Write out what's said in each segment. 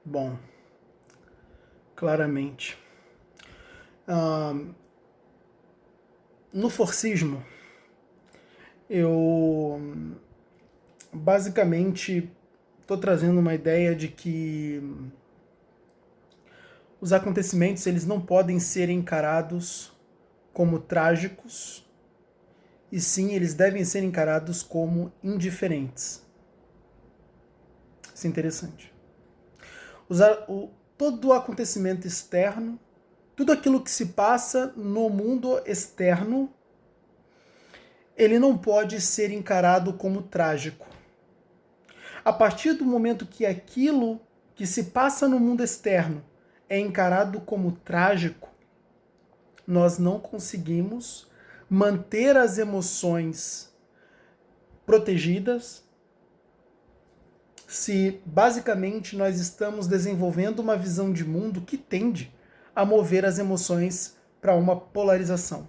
Bom, claramente. No forcismo, eu basicamente estou trazendo uma ideia de que os acontecimentos eles não podem ser encarados como trágicos, e sim eles devem ser encarados como indiferentes. Isso é interessante. Todo o acontecimento externo, tudo aquilo que se passa no mundo externo, ele não pode ser encarado como trágico. A partir do momento que aquilo que se passa no mundo externo é encarado como trágico, nós não conseguimos manter as emoções protegidas se basicamente nós estamos desenvolvendo uma visão de mundo que tende a mover as emoções para uma polarização.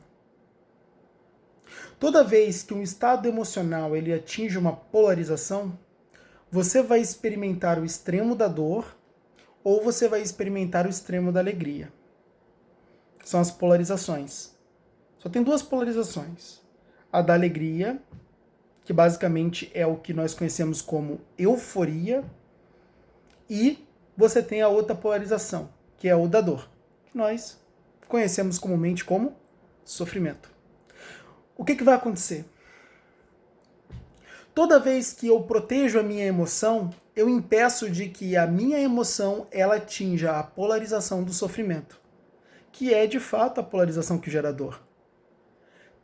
Toda vez que um estado emocional ele atinge uma polarização, você vai experimentar o extremo da dor ou você vai experimentar o extremo da alegria. São as polarizações. Só tem duas polarizações. A da alegria, que basicamente é o que nós conhecemos como euforia, e você tem a outra polarização, que é o da dor, que nós conhecemos comumente como sofrimento. O que vai acontecer? Toda vez que eu protejo a minha emoção, eu impeço de que a minha emoção ela atinja a polarização do sofrimento, que é de fato a polarização que gera dor.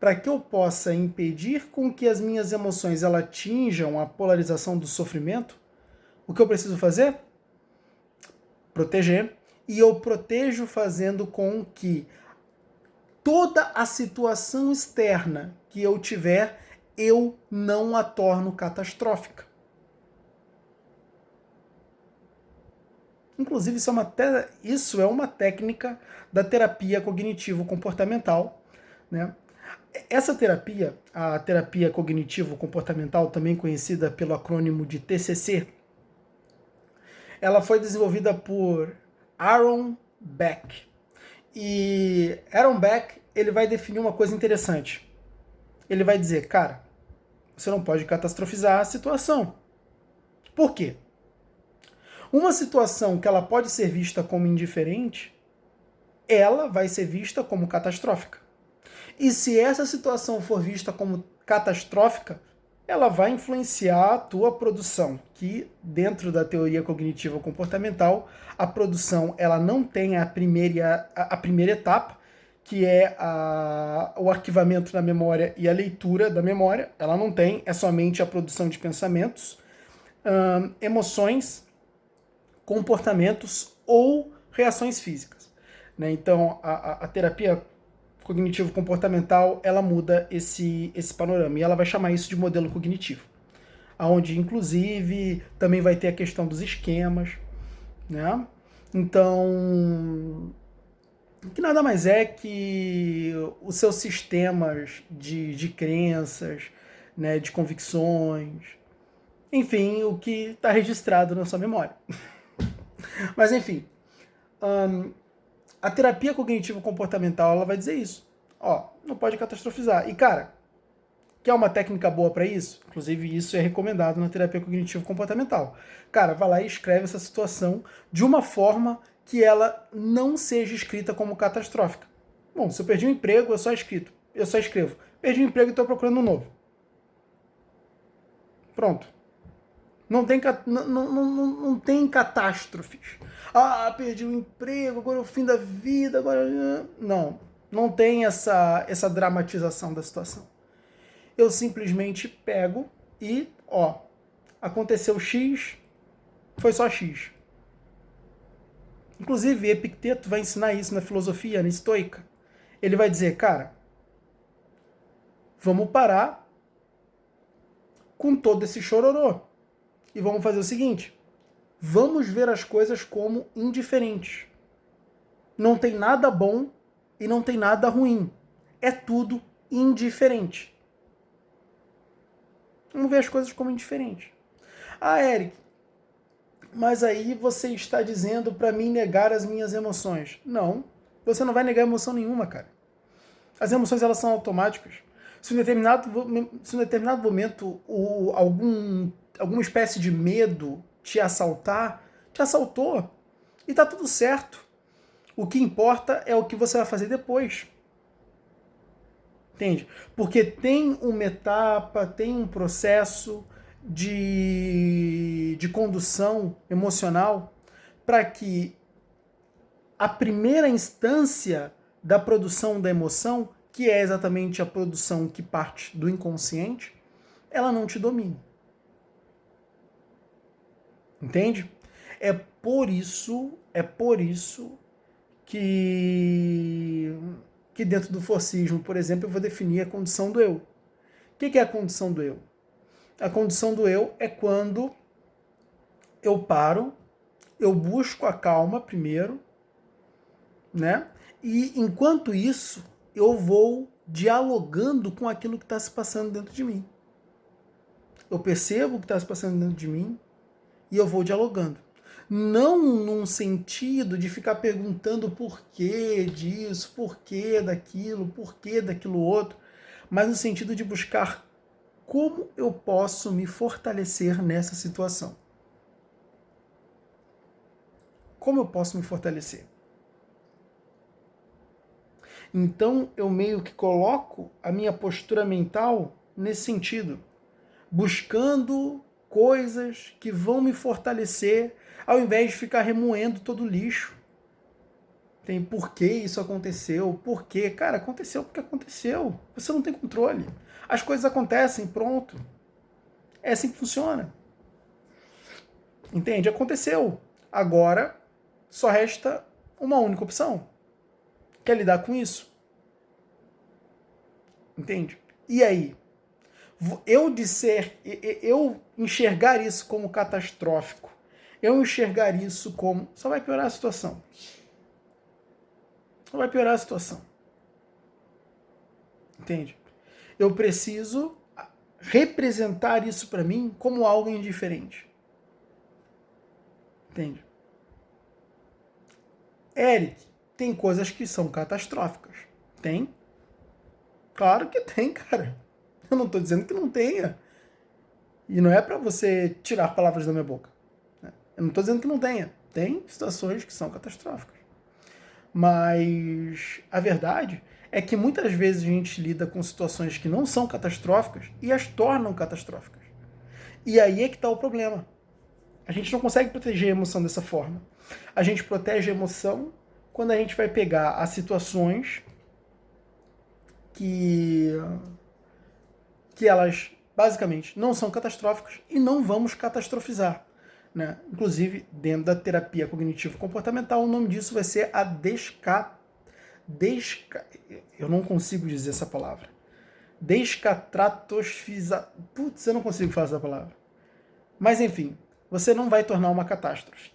Para que eu possa impedir com que as minhas emoções ela atinjam a polarização do sofrimento, o que eu preciso fazer? Proteger. E eu protejo fazendo com que toda a situação externa que eu tiver, eu não a torno catastrófica. Inclusive, isso é uma técnica da terapia cognitivo-comportamental, né? Essa terapia, a terapia cognitivo-comportamental, também conhecida pelo acrônimo de TCC, ela foi desenvolvida por Aaron Beck. E Aaron Beck, ele vai definir uma coisa interessante. Ele vai dizer, cara, você não pode catastrofizar a situação. Por quê? Uma situação que ela pode ser vista como indiferente, ela vai ser vista como catastrófica. E se essa situação for vista como catastrófica, ela vai influenciar a tua produção, que dentro da teoria cognitiva comportamental, a produção ela não tem a primeira etapa, que é o arquivamento da memória e a leitura da memória. Ela não tem, é somente a produção de pensamentos, emoções, comportamentos ou reações físicas. Né? Então, a terapia cognitivo-comportamental, ela muda esse panorama, e ela vai chamar isso de modelo cognitivo, onde, inclusive, também vai ter a questão dos esquemas, né? Então, que nada mais é que os seus sistemas de crenças, né, de convicções, enfim, o que está registrado na sua memória. Mas, enfim, a terapia cognitivo-comportamental ela vai dizer isso. Ó, não pode catastrofizar. E, cara, quer uma técnica boa para isso? Inclusive, isso é recomendado na terapia cognitivo-comportamental. Cara, vai lá e escreve essa situação de uma forma que ela não seja escrita como catastrófica. Bom, se eu perdi um emprego, eu só escrevo. Perdi um emprego e estou procurando um novo. Pronto. Não tem catástrofes. Ah, perdi o emprego, agora é o fim da vida, agora... Não tem essa dramatização da situação. Eu simplesmente pego e, aconteceu X, foi só X. Inclusive, Epicteto vai ensinar isso na filosofia, na estoica. Ele vai dizer, cara, vamos parar com todo esse chororô. E vamos fazer o seguinte, vamos ver as coisas como indiferentes. Não tem nada bom e não tem nada ruim. É tudo indiferente. Vamos ver as coisas como indiferentes. Ah, Eric, mas aí você está dizendo para mim negar as minhas emoções. Não, você não vai negar emoção nenhuma, cara. As emoções, elas são automáticas. Se em determinado momento alguma espécie de medo te assaltar, te assaltou. E tá tudo certo. O que importa é o que você vai fazer depois. Entende? Porque tem uma etapa, tem um processo de condução emocional para que a primeira instância da produção da emoção, que é exatamente a produção que parte do inconsciente, ela não te domine. Entende? É por isso que dentro do forcismo, por exemplo, eu vou definir a condição do eu. O que é a condição do eu? A condição do eu é quando eu paro, eu busco a calma primeiro, né? E enquanto isso, eu vou dialogando com aquilo que está se passando dentro de mim. Eu percebo o que está se passando dentro de mim e eu vou dialogando. Não num sentido de ficar perguntando por que disso, por que daquilo outro, mas no sentido de buscar como eu posso me fortalecer nessa situação. Como eu posso me fortalecer? Então eu meio que coloco a minha postura mental nesse sentido, buscando coisas que vão me fortalecer, ao invés de ficar remoendo todo o lixo. Tem por que isso aconteceu? Por quê? Cara, aconteceu porque aconteceu. Você não tem controle. As coisas acontecem, pronto. É assim que funciona. Entende? Aconteceu. Agora só resta uma única opção. Quer lidar com isso? Entende? E aí? Eu enxergar isso como catastrófico, eu enxergar isso como... Só vai piorar a situação. Só vai piorar a situação. Entende? Eu preciso representar isso para mim como algo indiferente. Entende? Eric, tem coisas que são catastróficas. Tem? Claro que tem, cara. Eu não estou dizendo que não tenha. E não é para você tirar palavras da minha boca. Eu não estou dizendo que não tenha. Tem situações que são catastróficas. Mas a verdade é que muitas vezes a gente lida com situações que não são catastróficas e as tornam catastróficas. E aí é que está o problema. A gente não consegue proteger a emoção dessa forma. A gente protege a emoção quando a gente vai pegar as situações que elas basicamente não são catastróficas e não vamos catastrofizar. Né? Inclusive, dentro da terapia cognitivo-comportamental, o nome disso vai ser a eu não consigo dizer essa palavra. Descatratosfiza... Putz, eu não consigo falar essa palavra. Mas, enfim, você não vai tornar uma catástrofe.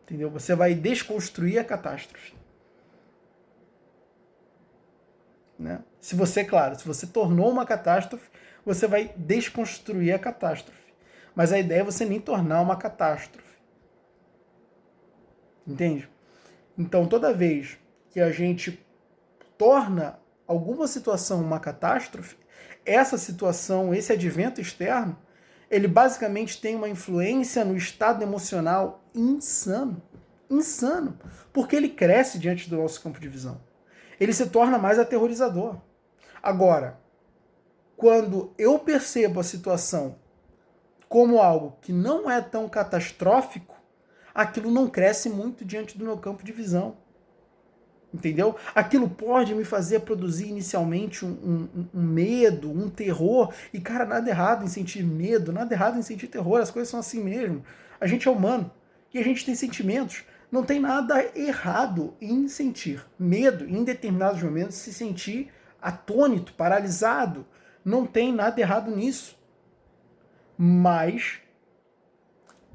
Entendeu? Você vai desconstruir a catástrofe. Né? Se você tornou uma catástrofe, você vai desconstruir a catástrofe. Mas a ideia é você nem tornar uma catástrofe. Entende? Então, toda vez que a gente torna alguma situação uma catástrofe, essa situação, esse advento externo, ele basicamente tem uma influência no estado emocional insano. Insano. Porque ele cresce diante do nosso campo de visão. Ele se torna mais aterrorizador. Agora, quando eu percebo a situação como algo que não é tão catastrófico, aquilo não cresce muito diante do meu campo de visão. Entendeu? Aquilo pode me fazer produzir inicialmente um medo, um terror. E, cara, nada errado em sentir medo, nada errado em sentir terror. As coisas são assim mesmo. A gente é humano e a gente tem sentimentos. Não tem nada errado em sentir medo, em determinados momentos, se sentir atônito, paralisado. Não tem nada errado nisso. Mas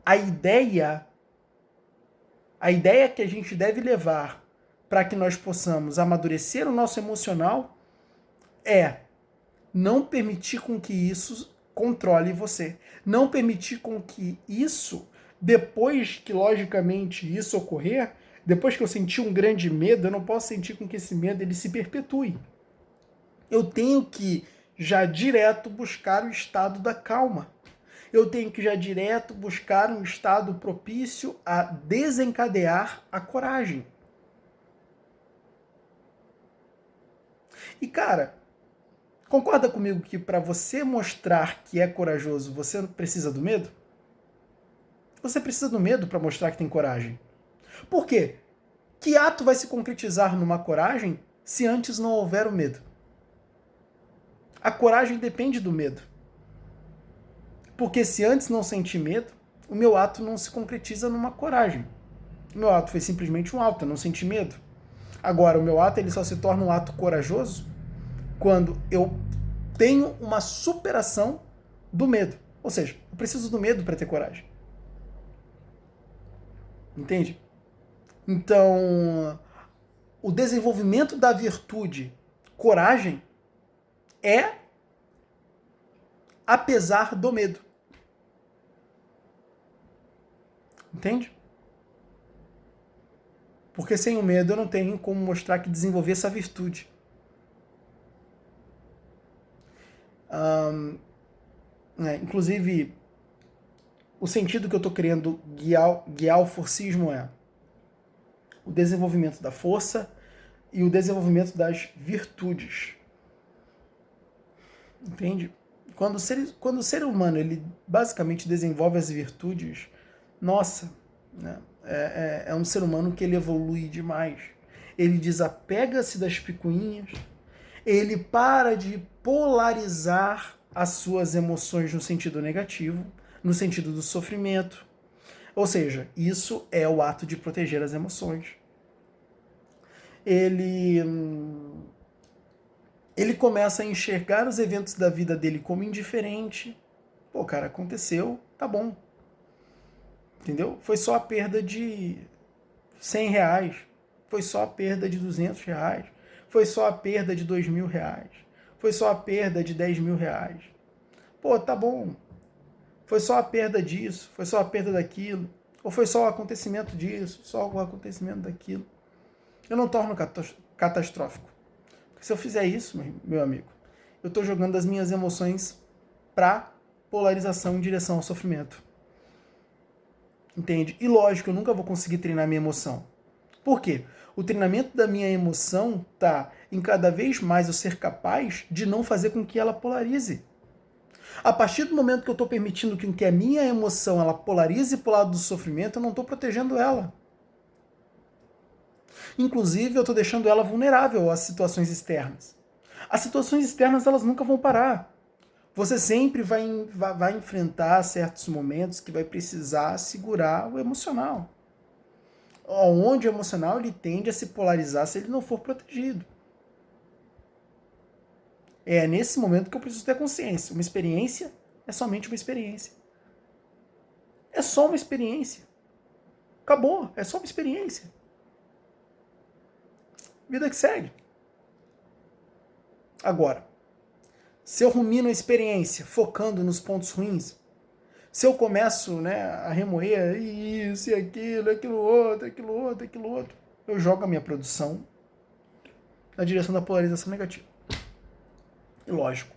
a ideia que a gente deve levar para que nós possamos amadurecer o nosso emocional é não permitir com que isso controle você. Não permitir com que isso, depois que logicamente isso ocorrer, depois que eu sentir um grande medo, eu não posso sentir com que esse medo ele se perpetue. Eu tenho que já direto buscar o estado da calma. Eu tenho que já direto buscar um estado propício a desencadear a coragem. E cara, concorda comigo que para você mostrar que é corajoso, você precisa do medo? Você precisa do medo para mostrar que tem coragem. Por quê? Que ato vai se concretizar numa coragem se antes não houver o medo? A coragem depende do medo. Porque se antes não senti medo, o meu ato não se concretiza numa coragem. O meu ato foi simplesmente um ato, eu não senti medo. Agora, o meu ato ele só se torna um ato corajoso quando eu tenho uma superação do medo. Ou seja, eu preciso do medo para ter coragem. Entende? Então, o desenvolvimento da virtude coragem é apesar do medo. Entende? Porque sem o medo eu não tenho como mostrar que desenvolvi essa virtude. Inclusive, o sentido que eu estou querendo guiar o forcismo é o desenvolvimento da força e o desenvolvimento das virtudes. Entende? Quando o ser humano ele basicamente desenvolve as virtudes, nossa, né, é um ser humano que ele evolui demais. Ele desapega-se das picuinhas, ele para de polarizar as suas emoções no sentido negativo, no sentido do sofrimento. Ou seja, isso é o ato de proteger as emoções. Ele começa a enxergar os eventos da vida dele como indiferente. Pô, cara, aconteceu, tá bom. Entendeu? Foi só a perda de R$100. Foi só a perda de R$200. Foi só a perda de R$2.000. Foi só a perda de R$10.000. Pô, tá bom. Foi só a perda disso, foi só a perda daquilo. Ou foi só o acontecimento disso, só o acontecimento daquilo. Eu não torno catastrófico. Porque se eu fizer isso, meu amigo, eu estou jogando as minhas emoções para polarização em direção ao sofrimento. Entende? E lógico, eu nunca vou conseguir treinar minha emoção. Por quê? O treinamento da minha emoção tá em cada vez mais eu ser capaz de não fazer com que ela polarize. A partir do momento que eu estou permitindo que a minha emoção ela polarize para o lado do sofrimento, eu não estou protegendo ela. Inclusive, eu estou deixando ela vulnerável às situações externas. As situações externas elas nunca vão parar. Você sempre vai enfrentar certos momentos que vai precisar segurar o emocional. Onde o emocional ele tende a se polarizar se ele não for protegido. É nesse momento que eu preciso ter consciência. Uma experiência é somente uma experiência. É só uma experiência. Acabou, é só uma experiência. Vida que segue. Agora, se eu rumino a experiência focando nos pontos ruins, se eu começo, né, a remoer isso e aquilo outro, eu jogo a minha produção na direção da polarização negativa. E lógico,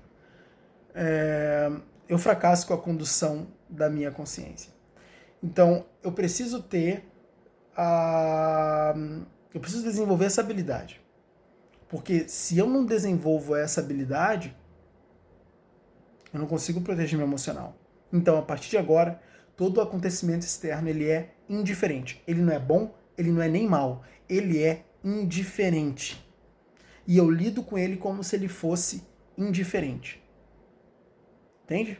eu fracasso com a condução da minha consciência. Então, eu preciso eu preciso desenvolver essa habilidade. Porque se eu não desenvolvo essa habilidade, eu não consigo proteger meu emocional. Então, a partir de agora, todo acontecimento externo ele é indiferente. Ele não é bom, ele não é nem mal. Ele é indiferente. E eu lido com ele como se ele fosse indiferente. Entende?